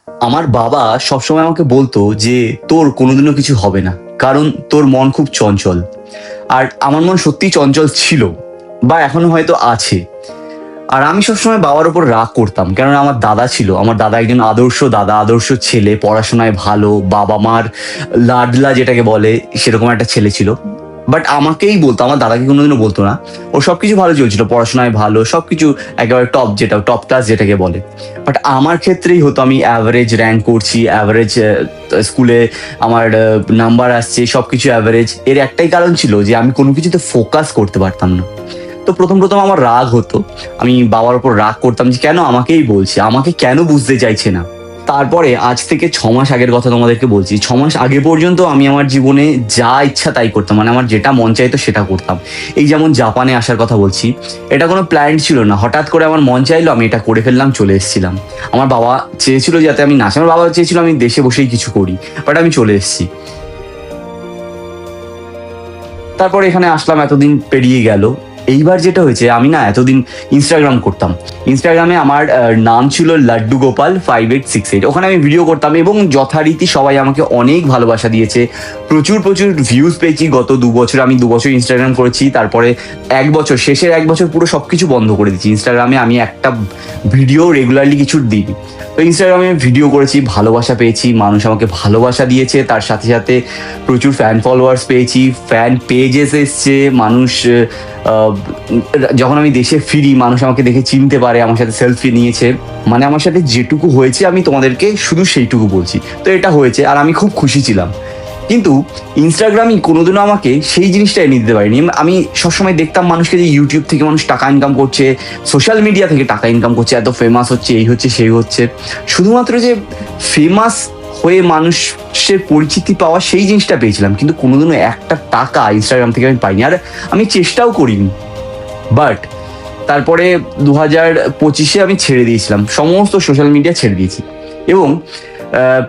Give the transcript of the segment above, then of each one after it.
আমার বাবা সবসময় আমাকে বলতো যে তোর কোনোদিনও কিছু হবে না, কারণ তোর মন খুব চঞ্চল। আর আমার মন সত্যিই চঞ্চল ছিল, বা এখনো হয়তো আছে। আর আমি সবসময় বাবার উপর রাগ করতাম, কেননা আমার দাদা ছিল, আমার দাদা একজন আদর্শ দাদা, আদর্শ ছেলে, পড়াশোনায় ভালো, বাবা মার লাডলা যেটাকে বলে সেরকম একটা ছেলে ছিল। বাট আমাকেই বলতো, আমার দাদাকে কোনোদিনও বলতো না। ও সবকিছু ভালো চলছিল, পড়াশোনায় ভালো, সবকিছু একেবারে টপ, যেটা টপ ক্লাস যেটাকে বলে। বাট আমার ক্ষেত্রেই হতো, আমি অ্যাভারেজ র্যাঙ্ক করছি, অ্যাভারেজ স্কুলে আমার নাম্বার আসছে, সবকিছু অ্যাভারেজ। এর একটাই কারণ ছিল যে আমি কোনো কিছুতে ফোকাস করতে পারতাম না। তো প্রথম প্রথম আমার রাগ হতো, আমি বাবার উপর রাগ করতাম যে কেন আমাকেই বলছে, আমাকে কেন বুঝতে চাইছে না। তারপরে আজ থেকে 6 মাস আগের কথা তোমাদেরকে বলছি। 6 মাস আগে পর্যন্ত আমি আমার জীবনে যা ইচ্ছা তাই করতাম, মানে আমার যেটা মন চাইতো সেটা করতাম। এই যেমন জাপানে আসার কথা বলছি, এটা কোনো প্ল্যান ছিল না, হঠাৎ করে আমার মন চাইলো, আমি এটা করে ফেললাম, চলে এসেছিলাম। আমার বাবা চেয়েছিল যাতে আমি না আসি, আমার বাবা চেয়েছিল আমি দেশে বসেই কিছু করি, বাট আমি চলে এসেছি। তারপর এখানে আসলাম, এতদিন পেরিয়ে গেল। এইবার যেটা হয়েছে, আমি না এতদিন ইনস্টাগ্রাম করতাম। ইনস্টাগ্রামে আমার নাম ছিল লাড্ডু গোপাল 5868। ওখানে আমি ভিডিও করতাম এবং যথারীতি সবাই আমাকে অনেক ভালোবাসা দিয়েছে, প্রচুর প্রচুর ভিউজ পেয়েছি। গত 2 বছর, আমি 2 বছর ইনস্টাগ্রাম করেছি, তারপরে 1 বছর, শেষের 1 বছর পুরো সবকিছু বন্ধ করে দিচ্ছি। ইনস্টাগ্রামে আমি একটা ভিডিও রেগুলারলি কিছু দিই। তো ইনস্টাগ্রামে ভিডিও করেছি, ভালোবাসা পেয়েছি, মানুষ আমাকে ভালোবাসা দিয়েছে, তার সাথে সাথে প্রচুর ফ্যান ফলোয়ার্স পেয়েছি, ফ্যান পেজেস এসছে, মানুষ যখন আমি দেশে ফিরি মানুষ আমাকে দেখে চিনতে পারে, আমার সাথে সেলফি নিয়েছে। মানে আমার সাথে যেটুকু হয়েছে আমি তোমাদেরকে শুধু সেইটুকু বলছি। তো এটা হয়েছে আর আমি খুব খুশি ছিলাম। কিন্তু ইনস্টাগ্রামই কোনোদিনও আমাকে সেই জিনিসটা এনে দিতে পারিনি। আমি সবসময় দেখতাম মানুষকে যে ইউটিউব থেকে মানুষ টাকা ইনকাম করছে, সোশ্যাল মিডিয়া থেকে টাকা ইনকাম করছে, এত ফেমাস হচ্ছে, এই হচ্ছে সেই হচ্ছে। শুধুমাত্র যে ফেমাস হয়ে মানুষের পরিচিতি পাওয়া সেই জিনিসটা পেয়েছিলাম, কিন্তু কোনোদিনও একটা টাকা ইনস্টাগ্রাম থেকে আমি পাইনি, আর আমি চেষ্টাও করিনি। বাট তারপরে 2025-এ আমি ছেড়ে দিয়েছিলাম, সমস্ত সোশ্যাল মিডিয়া ছেড়ে দিয়েছি। এবং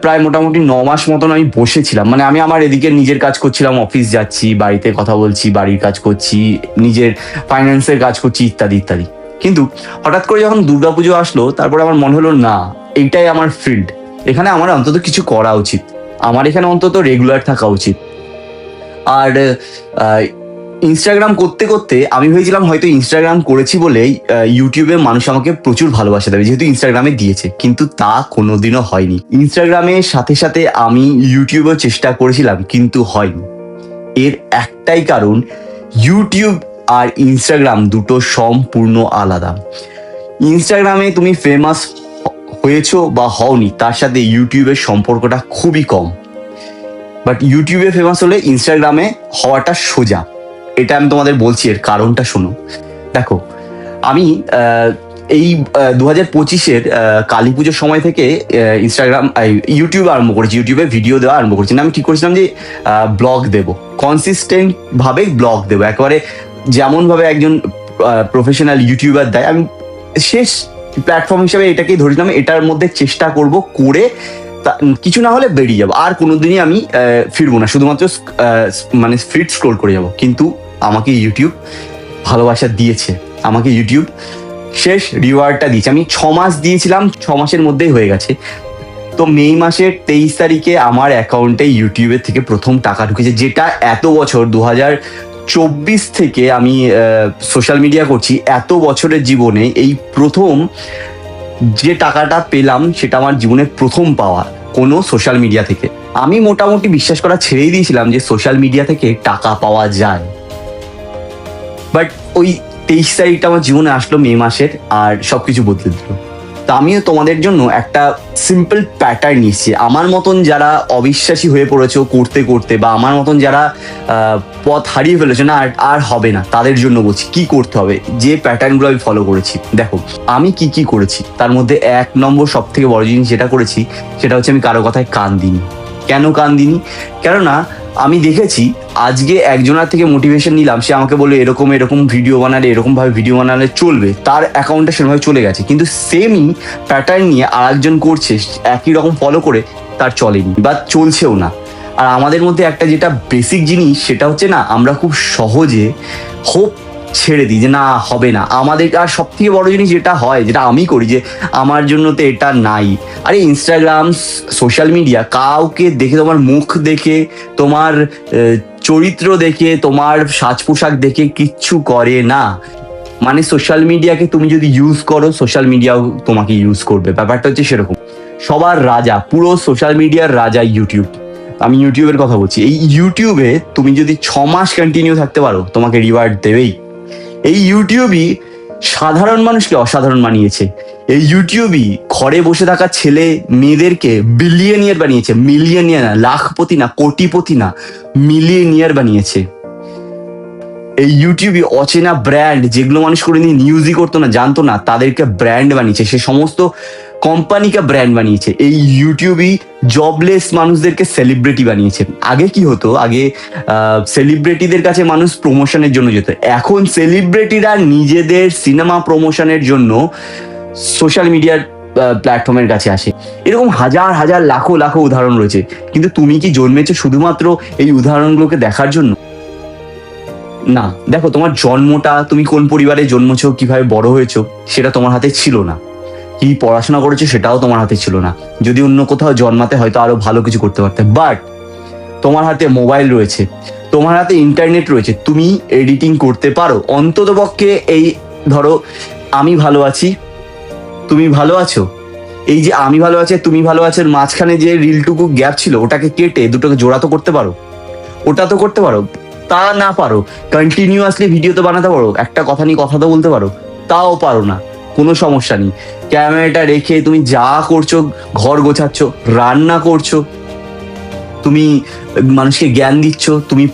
প্রায় মোটামুটি 9 মাস মতন আমি বসেছিলাম, মানে আমি আমার এদিকে নিজের কাজ করছিলাম, অফিস যাচ্ছি, বাড়িতে কথা বলছি, বাড়ির কাজ করছি, নিজের ফাইন্যান্সের কাজ করছি, ইত্যাদি ইত্যাদি। কিন্তু হঠাৎ করে যখন দুর্গাপুজো আসলো, তারপরে আমার মনে হলো না, এইটাই আমার ফিল্ড, এখানে আমার অন্তত কিছু করা উচিত, আমার এখানে অন্তত রেগুলার থাকা উচিত। আর ইনস্টাগ্রাম করতে করতে আমি ভেবেছিলাম হয়তো ইনস্টাগ্রাম করেছি বলেই ইউটিউবে মানুষ আমাকে প্রচুর ভালোবাসা দেবে, যেহেতু ইনস্টাগ্রামে দিয়েছে, কিন্তু তা কোনোদিনও হয়নি। ইনস্টাগ্রামের সাথে সাথে আমি ইউটিউবেও চেষ্টা করেছিলাম, কিন্তু হয়নি। এর একটাই কারণ, ইউটিউব আর ইনস্টাগ্রাম দুটো সম্পূর্ণ আলাদা। ইনস্টাগ্রামে তুমি ফেমাস হয়েছো বা হওনি, তার সাথে ইউটিউবের সম্পর্কটা খুবই কম। বাট ইউটিউবে ফেমাস হলে ইনস্টাগ্রামে হওয়াটা সোজা। এটা আমি তোমাদের বলছি, এর কারণটা শোনো। দেখো, আমি এই 2025-এর কালী পুজোর সময় থেকে ইনস্টাগ্রাম ইউটিউব আরম্ভ করেছি, ইউটিউবে ভিডিও দেওয়া আরম্ভ করেছি। আমি ঠিক করেছিলাম যে ব্লগ দেবো, কনসিস্টেন্ট ভাবে ব্লগ দেবো, একেবারে যেমনভাবে একজন প্রফেশনাল ইউটিউবার দেয়। আমি শেষ প্ল্যাটফর্ম হিসেবে এটাকেই ধরেছিলাম, এটার মধ্যে চেষ্টা করব করে কিছু না হলে বেরিয়ে যাবো, আর কোনোদিনই আমি ফিরবো না, শুধুমাত্র মানে ফিড স্ক্রোল করে যাবো। কিন্তু আমাকে ইউটিউব ভালোবাসা দিয়েছে, আমাকে ইউটিউব শেষ রিওয়ার্ডটা দিয়েছে। আমি 6 মাস দিয়েছিলাম, 6 মাসের মধ্যেই হয়ে গেছে। তো মে মাসের 23 তারিখে আমার অ্যাকাউন্টে ইউটিউবের থেকে প্রথম টাকা ঢুকেছে, যেটা এত বছর 2024 থেকে আমি সোশ্যাল মিডিয়া করছি, এত বছরের জীবনে এই প্রথম যে টাকাটা পেলাম, সেটা আমার জীবনের প্রথম পাওয়া কোনো সোশ্যাল মিডিয়া থেকে। আমি মোটামুটি বিশ্বাস করা ছেড়েই দিয়েছিলাম যে সোশ্যাল মিডিয়া থেকে টাকা পাওয়া যায়। বাট ওই 23 তারিখটা আমার জীবনে আসলো মে মাসের, আর সবকিছু বদলে দিল। তা আমিও তোমাদের জন্য একটা সিম্পল প্যাটার্ন নিচ্ছি। আমার মতন যারা অবিশ্বাসী হয়ে পড়েছো করতে করতে, বা আমার মতন যারা পথ হারিয়ে ফেলেছো না, আর হবে না, তাদের জন্য বলছি কি করতে হবে, যে প্যাটার্নগুলো আমি ফলো করেছি। দেখো আমি কি কি করেছি, তার মধ্যে 1 নম্বর সব থেকে বড় জিনিস যেটা করেছি, সেটা হচ্ছে আমি কারো কথায় কান দিইনি। কেন কান দিইনি? কেননা আমি দেখেছি, আজকে একজনের থেকে মোটিভেশন নিলাম, সে আমাকে বললো এরকম এরকম ভিডিও বানালে, এরকম ভাবে ভিডিও বানালে চলবে, তার অ্যাকাউন্টে সেভাবে চলে গেছে। কিন্তু সেমই প্যাটার্ন নিয়ে আর একজন করছে, একই রকম ফলো করে, তার চলেনি বা চলছেও না। আর আমাদের মধ্যে একটা যেটা বেসিক জিনিস, সেটা হচ্ছে না, আমরা খুব সহজে হোপ ছেড়ে দিই যে না হবে না আমাদের। আর সব থেকে বড় জিনিস যেটা হয়, যেটা আমি করি, যে আমার জন্য তো এটা নাই। আরে ইনস্টাগ্রাম, সোশ্যাল মিডিয়া কাউকে দেখে, তোমার মুখ দেখে, তোমার চরিত্র দেখে, তোমার সাজ পোশাক দেখে কিচ্ছু করে না। মানে সোশ্যাল মিডিয়াকে তুমি যদি ইউজ করো, সোশ্যাল মিডিয়াও তোমাকে ইউজ করবে। ব্যাপারটা হচ্ছে সেরকম। সবার রাজা, পুরো সোশ্যাল মিডিয়ার রাজা ইউটিউব। আমি ইউটিউবের কথা বলছি। এই ইউটিউবে তুমি যদি 6 মাস কন্টিনিউ থাকতে পারো, তোমাকে রিওয়ার্ড দেবেই। এই ইউটিউবই সাধারণ মানুষকে অসাধারণ বানিয়েছে। এই ইউটিউবই ঘরে বসে থাকা ছেলে মেয়েদেরকে বিলিয়নিয়ার বানিয়েছে। মিলিয়নিয়ার না, লাখপতি না, কোটিপতি না, মিলিয়নিয়ার বানিয়েছে। এই ইউটিউবে অচেনা ব্র্যান্ড, যেগুলো মানুষ কোনোদিন ইউজই করতো না, জানতো না, তাদেরকে ব্র্যান্ড বানিয়েছে। সে সমস্ত কোম্পানিকে ব্র্যান্ড বানিয়েছে। এই ইউটিউবই জবলেস মানুষদেরকে সেলিব্রিটি বানিয়েছে। আগে কি হতো, আগে সেলিব্রিটিদের কাছে মানুষ প্রমোশনের জন্য যেত। এখন সেলিব্রিটিরা নিজেদের সিনেমা প্রমোশনের জন্য সোশ্যাল মিডিয়ার প্ল্যাটফর্মের কাছে আসে। এরকম হাজার হাজার লাখো লাখো উদাহরণ রয়েছে। কিন্তু তুমি কি জন্মেছো শুধুমাত্র এই উদাহরণগুলোকে দেখার জন্য? না। দেখো, তোমার জন্মটা, তুমি কোন পরিবারে জন্মেছো, কিভাবে বড় হয়েছো, সেটা তোমার হাতে ছিল না। কি পড়াশোনা করেছো সেটাও তোমার হাতে ছিল না। যদি অন্য কোথাও জন্মাতে হয়তো আরো ভালো কিছু করতে পারতে। বাট তোমার হাতে মোবাইল রয়েছে, তোমার হাতে ইন্টারনেট রয়েছে, তুমি এডিটিং করতে পারো। অন্তত পক্ষে এই ধরো, আমি ভালো আছি, তুমি ভালো আছো, এই যে আমি ভালো আছি তুমি ভালো আছো, মাঝখানে যে রিলটুকু গ্যাপ ছিল, ওটাকে কেটে দুটোকে জোড়া তো করতে পারো। ওটা তো করতে পারো। তা না পারো, কন্টিনিউয়াসলি ভিডিও তো বানাতে পারো, একটা কথা নিয়ে কথা তো বলতে পারো। তাও পারো না, কোনো সমস্যা নেই। ক্যামেরাটা রেখে তুমি যা করছো, ঘর গোছাচ্ছ, রান্না করছো, তুমি মানুষকে জ্ঞান দিচ্ছ, তুমি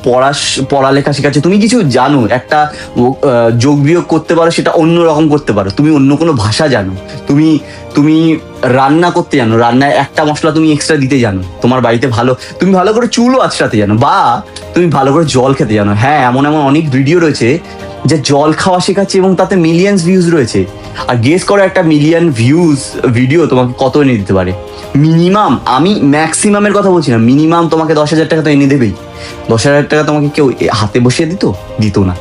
পড়ালেখা শেখাচ্ছ, তুমি কিছু জানো, একটা যোগ বিয়োগ করতে পারো, সেটা অন্য রকম করতে পারো, তুমি অন্য কোনো ভাষা জানো, তুমি তুমি রান্না করতে জানো, রান্নায় একটা মশলা তুমি এক্সট্রা দিতে জানো, তোমার বাড়িতে তুমি ভালো করে চুলও আঁচড়াতে জানো, বা তুমি ভালো করে জল খেতে জানো। হ্যাঁ, এমন এমন অনেক ভিডিও রয়েছে যে জল খাওয়া শেখাচ্ছে এবং তাতে মিলিয়ন্স ভিউজ রয়েছে। আর গেস করো, একটা মিলিয়ন ভিউজ ভিডিও তোমাকে কত এনে দিতে পারে? মিনিমাম, আমি ম্যাক্সিমামের কথা বলছি না, মিনিমাম তোমাকে 10,000 টাকা তো এনে দেবেই। 10,000 টাকা তোমাকে কেউ হাতে বসিয়ে দিত না।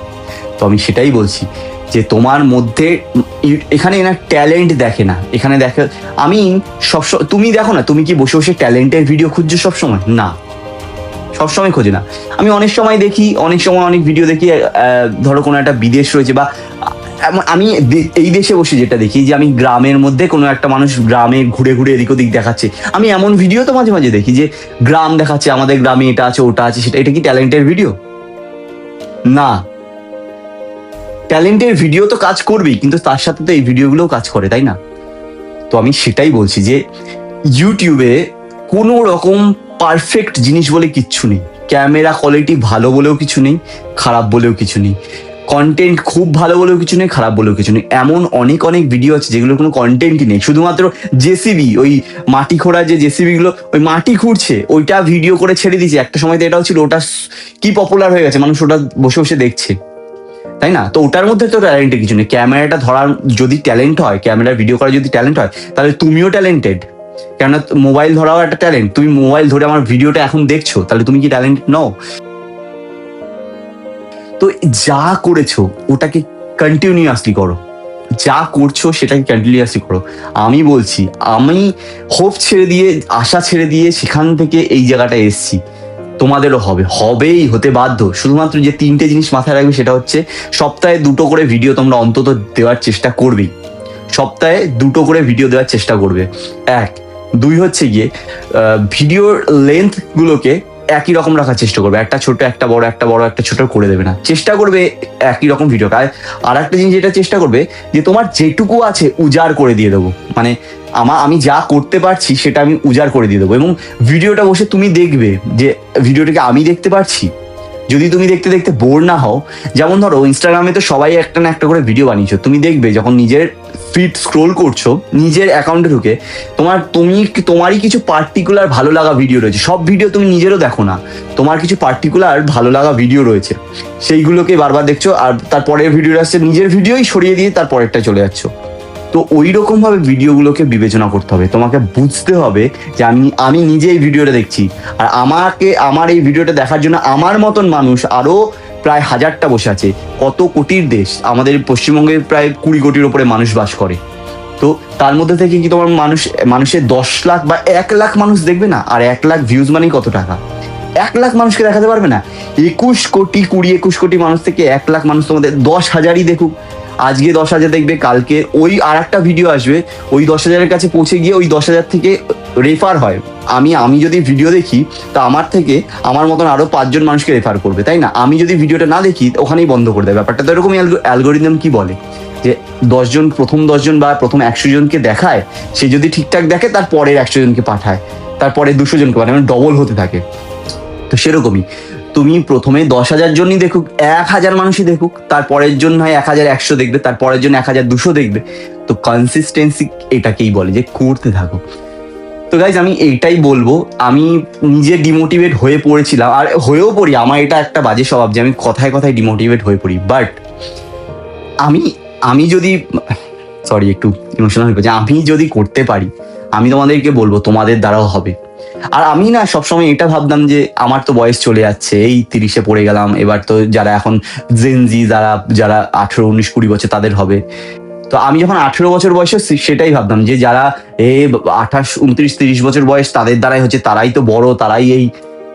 তো আমি সেটাই বলছি যে তোমার মধ্যে, এখানে না ট্যালেন্ট দেখে না, এখানে দেখে আমি সবসময়, তুমি দেখো না, তুমি কি বসে বসে ট্যালেন্টের ভিডিও খুঁজছো সবসময়? না, সবসময় খোঁজে না। আমি অনেক সময় দেখি, অনেক সময় অনেক ভিডিও দেখি, ধরো কোনো একটা বিদেশ রয়েছে, বা আমি এই দেশে বসে যেটা দেখি, যে আমি গ্রামের মধ্যে কোনো একটা মানুষ গ্রামে ঘুরে ঘুরে এদিক ওদিক দেখাচ্ছে, আমি এমন ভিডিও তো মাঝে মাঝে দেখি যে গ্রাম দেখাচ্ছে, আমাদের গ্রামে এটা আছে ওটা আছে সেটা। এটা কি ট্যালেন্টের ভিডিও? না। ট্যালেন্টের ভিডিও তো কাজ করবেই, কিন্তু তার সাথে তো এই ভিডিওগুলোও কাজ করে, তাই না? তো আমি সেটাই বলছি যে ইউটিউবে কোনো রকম পারফেক্ট জিনিস বলে কিচ্ছু নেই। ক্যামেরা কোয়ালিটি ভালো বলেও কিছু নেই, খারাপ বলেও কিছু নেই। কন্টেন্ট খুব ভালো বলেও কিছু নেই, খারাপ বলেও কিছু নেই। এমন অনেক অনেক ভিডিও আছে যেগুলোর কোনো কন্টেন্টই নেই, শুধুমাত্র জেসিবি, ওই মাটি খোঁড়া যে জেসিবি গুলো ওই মাটি খুঁড়ছে, ওইটা ভিডিও করে ছেড়ে দিয়েছে। একটা সময় তো এটাও ছিল, ওটা কি পপুলার হয়ে গেছে, মানুষ ওটা বসে বসে দেখছে, তাই না? তো ওটার মধ্যে তো ট্যালেন্টের কিছু নেই। ক্যামেরাটা ধরার যদি ট্যালেন্ট হয়, ক্যামেরা ভিডিও করার যদি ট্যালেন্ট হয়, তাহলে তুমিও ট্যালেন্টেড। কেননা মোবাইল ধরাও একটা ট্যালেন্ট। তুমি মোবাইল ধরে আমার ভিডিওটা এখন দেখছো, তাহলে তুমি কি ট্যালেন্টেড নও? তো যা করেছো ওটাকে কন্টিনিউয়াসলি করো, যা করছো সেটাকে কন্টিনিউয়াসলি করো। আমি বলছি, আমি হোপ ছেড়ে দিয়ে, আশা ছেড়ে দিয়ে সেখান থেকে এই জায়গাটায় এসছি। তোমাদেরও হবেই, হতে বাধ্য। শুধুমাত্র যে 3টে জিনিস মাথায় রাখবে, সেটা হচ্ছে সপ্তাহে 2টো করে ভিডিও তোমরা অন্তত দেওয়ার চেষ্টা করবেই। সপ্তাহে 2টো করে ভিডিও দেওয়ার চেষ্টা করবে। 1, 2 হচ্ছে গিয়ে ভিডিওর লেন্থ গুলোকে একই রকম রাখার চেষ্টা করবে। একটা ছোট একটা বড়, একটা বড় একটা ছোট করে দেবে না, চেষ্টা করবে একই রকম ভিডিও। আর একটা জিনিস যেটা চেষ্টা করবে, যে তোমার যেটুকু আছে উজাড় করে দিয়ে দেবো। মানে আমি যা করতে পারছি সেটা আমি উজাড় করে দিয়ে দেবো, এবং ভিডিওটা বসে তুমি দেখবে যে ভিডিওটাকে আমি দেখতে পারছি। যদি তুমি দেখতে দেখতে বোর না হও, যেমন ধরো ইনস্টাগ্রামে তো সবাই একটা না একটা করে ভিডিও বানিয়েছো, তুমি দেখবে যখন নিজের ফিড স্ক্রোল করছো নিজের অ্যাকাউন্টে ঢুকে, তোমারই কিছু পার্টিকুলার ভালো লাগা ভিডিও রয়েছে। সব ভিডিও তুমি নিজেরও দেখো না, তোমার কিছু পার্টিকুলার ভালো লাগা ভিডিও রয়েছে, সেইগুলোকে বারবার দেখছো, আর তারপরের ভিডিও আসছে, নিজের ভিডিওই সরিয়ে দিয়ে তারপরেরটা চলে যাচ্ছ। তো ওই রকম ভাবে ভিডিওগুলোকে বিবেচনা করতে হবে। তোমাকে বুঝতে হবে যে আমি নিজে এই ভিডিওটা দেখছি, আর আমার এই ভিডিওটা দেখার জন্য আমার মতন মানুষ আরো প্রায় 1000টা বসে আছে। কত কোটির দেশ, আমাদের পশ্চিমবঙ্গে প্রায় 20 কোটির ওপরে মানুষ বাস করে। তো তার মধ্যে থেকে কি তোমার মানুষের 10 লাখ বা 1 লাখ মানুষ দেখবে না? আর 1 লাখ ভিউজ মানেই কত টাকা? 1 লাখ মানুষকে দেখাতে পারবে না? 21 কোটি 21 কোটি মানুষ থেকে 1 লাখ মানুষ তোমাদের 10,000ই দেখুক। আজকে 10,000 দেখবে, কালকে ওই আর একটা ভিডিও আসবে, ওই 10,000-এর কাছে পৌঁছে গিয়ে ওই 10,000 থেকে রেফার হয়। আমি যদি ভিডিও দেখি, তো আমার থেকে আমার মতন আরো 5 জন মানুষকে রেফার করবে, তাই না? আমি যদি ভিডিওটা না দেখি, ওখানেই বন্ধ করে দেয়। ব্যাপারটা তো এরকমই। অ্যালগোরিদম কি বলে যে 10 জন, প্রথম 10 জন বা প্রথম 100 জনকে দেখায়, সে যদি ঠিকঠাক দেখে তার পরের 100 জনকে পাঠায়, তারপরে 200 জনকে পাঠায়, মানে ডবল হতে থাকে। তো সেরকমই তুমি প্রথমে 10,000 জনই দেখুক, 1,000 মানুষই দেখুক, তারপরের জন্য হয় 1,100 দেখবে, তারপরের জন্য 1,200 দেখবে। তো কনসিস্টেন্সি এটাকেই বলে, যে করতে থাকো। তো গাইজ, আমি এইটাই বলবো। আমি নিজে ডিমোটিভেট হয়ে পড়েছিলাম, আর হয়েও পড়ি। আমার এটা একটা বাজে স্বভাব যে আমি কথায় কথায় ডিমোটিভেট হয়ে পড়ি। বাট আমি যদি, সরি একটু ইমোশনাল হয়ে পড়ছি, আমি যদি করতে পারি, আমি তোমাদেরকে বলবো তোমাদের দ্বারাও হবে। আর আমি না সবসময় এটা ভাবতাম যে আমার তো বয়স চলে যাচ্ছে, এই 30-এ পড়ে গেলাম, এবার তো যারা এখন জেনজি, যারা 18, 19, 20 বছর তাদের হবে। তো আমি যখন 18 বছর বয়সে, সেটাই ভাবতাম যে যারা 28, 29, 30 বছর বয়স, তাদের দ্বারাই হচ্ছে, তারাই তো বড়, তারাই এই,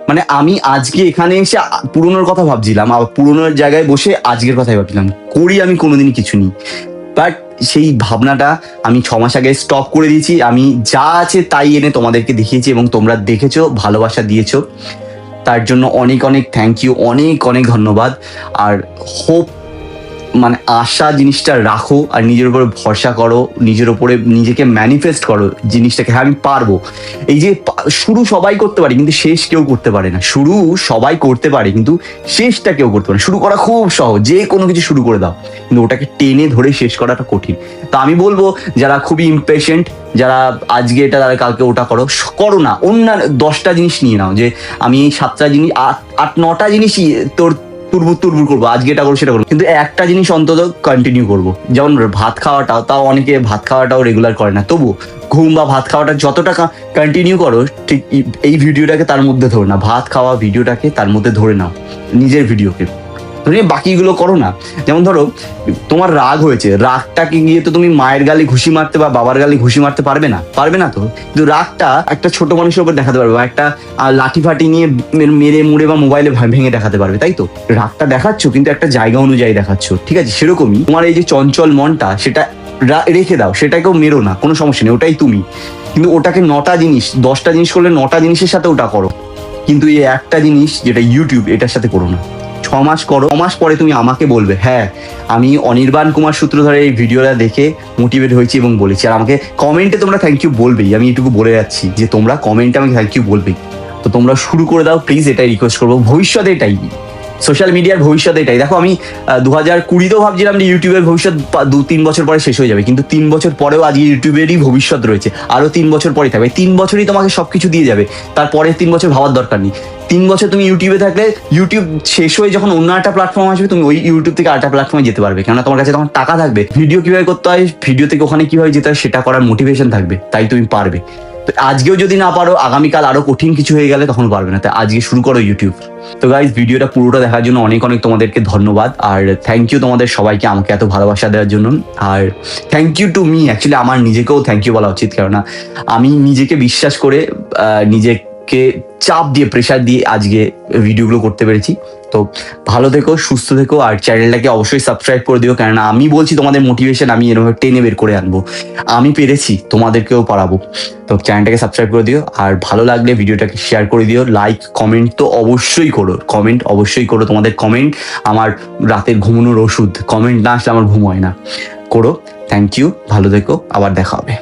মানে আমি আজকে এখানে এসে পুরোনোর কথা ভাবছিলাম, আবার পুরোনোর জায়গায় বসে আজকের কথাই ভাবছিলাম। করি আমি কোনোদিনই কিছু নেই। বাট সেই ভাবনাটা আমি 6 মাস আগে স্টপ করে দিয়েছি। আমি যা আছে তাই এনে তোমাদেরকে দেখিয়েছি, এবং তোমরা দেখেছো, ভালোবাসা দিয়েছো, তার জন্য অনেক অনেক থ্যাংক ইউ, অনেক অনেক ধন্যবাদ। আর হোপ, মানে আশা জিনিসটা রাখো, আর নিজের উপরে ভরসা করো, নিজের উপরে নিজেকে ম্যানিফেস্ট করো জিনিসটাকে, হ্যাঁ আমি পারবো। এই যে শুরু সবাই করতে পারে, কিন্তু শেষ কেউ করতে পারে না। শুরু সবাই করতে পারে, কিন্তু শেষটা কেউ করতে পারে না। শুরু করা খুব সহজ, যে কোনো কিছু শুরু করে দাও, কিন্তু ওটাকে টেনে ধরে শেষ করাটা কঠিন। তো আমি বলবো, যারা খুবই ইমপেশেন্ট, যারা আজকে এটা, তারা কালকে ওটা করো না। অন্যান্য 10টা জিনিস নিয়ে নাও, যে আমি এই 7টা জিনিস, 8-9টা জিনিসই তোর তুরবুর করবো, আজকে এটা করবো সেটা করবো, কিন্তু একটা জিনিস অন্তত কন্টিনিউ করবো। যেমন ভাত খাওয়াটাও, তাও অনেকে ভাত খাওয়াটাও রেগুলার করে না, তবু ঘুম বা ভাত খাওয়াটা যতটা কন্টিনিউ করো, ঠিক এই ভিডিওটাকে তার মধ্যে ধরে না, ভাত খাওয়া ভিডিওটাকে তার মধ্যে ধরে নাও, নিজের ভিডিওকে ধরে বাকিগুলো করো না। যেমন ধরো তোমার রাগ হয়েছে, রাগটাকে গিয়ে তো তুমি মায়ের গালে ঘুষি মারতে বা বাবার গালে ঘুষি মারতে পারবে না তো। কিন্তু রাগটা একটা ছোট মানুষের উপর দেখাতে পারবে, বা একটা লাঠি ফাটি নিয়ে মেরে মুড়ে বা মোবাইলে ভেঙে দেখাতে পারবে, তাই তো? রাগটা দেখাচ্ছ, কিন্তু একটা জায়গা অনুযায়ী দেখাচ্ছ, ঠিক আছে? সেরকমই তোমার এই যে চঞ্চল মনটা, সেটা রেখে দাও, সেটাকেও মেরো না, কোনো সমস্যা নেই, ওটাই তুমি। কিন্তু ওটাকে 9টা জিনিস, 10টা জিনিস করলে 9টা জিনিসের সাথে ওটা করো, কিন্তু এই একটা জিনিস যেটা ইউটিউব, এটার সাথে করো না। 6 মাস করো, 6 মাস পরে তুমি আমাকে বলবে, হ্যাঁ আমি অনির্বাণ কুমার সূত্রধরের এই ভিডিওটা দেখে মোটিভেট হয়েছি এবং বলেছি। আর আমাকে কমেন্টে তোমরা থ্যাংক ইউ বলবেই, আমি এটুকু বলে যাচ্ছি যে তোমরা কমেন্টে আমাকে থ্যাংক ইউ বলবেই। তো তোমরা শুরু করে দাও প্লিজ, এটাই রিকোয়েস্ট করবো। ভবিষ্যতে এটাই, সোশ্যাল মিডিয়ার ভবিষ্যৎ এটাই। দেখো, আমি 2020-তেও ভাবছিলাম যে ইউটিউবের ভবিষ্যৎ 2-3 বছর পরে শেষ হয়ে যাবে, কিন্তু 3 বছর পরেও আজকে ইউটিউবেরই ভবিষ্যৎ রয়েছে, আরো 3 বছর পরে থাকবে। 3 বছরই তোমাকে সবকিছু দিয়ে যাবে, তারপরে 3 বছর ভাবার দরকার নেই। 3 বছর তুমি ইউটিউবে থাকলে, ইউটিউব শেষ হয়ে যখন অন্য একটা প্ল্যাটফর্ম আসবে, তুমি ওই ইউটিউব থেকে আরেকটা প্ল্যাটফর্মে যেতে পারবে, কেননা তোমার কাছে তখন টাকা থাকবে। ভিডিও কিভাবে করতে হয়, ভিডিও থেকে ওখানে কিভাবে যেতে হয়, সেটা করার মোটিভেশন থাকবে, তাই তুমি পারবে। তো আজকেও যদি না পারো, আগামীকাল আরো কঠিন কিছু হয়ে গেলে তখন পারবে না। তাই আজকে শুরু করো ইউটিউব। তো গাইজ, ভিডিওটা পুরোটা দেখার জন্য অনেক অনেক তোমাদেরকে ধন্যবাদ, আর থ্যাংক ইউ তোমাদের সবাইকে আমাকে এত ভালোবাসা দেওয়ার জন্য। আর thank you to me, actually আমার নিজেকেও থ্যাংক ইউ বলা উচিত, কেননা আমি নিজেকে বিশ্বাস করে, নিজেকে চাপ দিয়ে, প্রেশার দিয়ে আজকে ভিডিওগুলো করতে পেরেছি। তো ভালো থেকো, সুস্থ থেকো, আর চ্যানেলটাকে অবশ্যই সাবস্ক্রাইব করে দিও, কেননা আমি বলছি তোমাদের মোটিভেশন আমি এরকম টেনে বের করে আনবো। আমি পেরেছি, তোমাদেরকেও পারাবো। তো চ্যানেলটাকে সাবস্ক্রাইব করে দিও, আর ভালো লাগলে ভিডিওটাকে শেয়ার করে দিও, লাইক কমেন্ট তো অবশ্যই করো, কমেন্ট অবশ্যই করো। তোমাদের কমেন্ট আমার রাতের ঘুমানোর ওষুধ, কমেন্ট না আসলে আমার ঘুম হয় না। করো। থ্যাংক ইউ, ভালো থেকো, আবার দেখা হবে।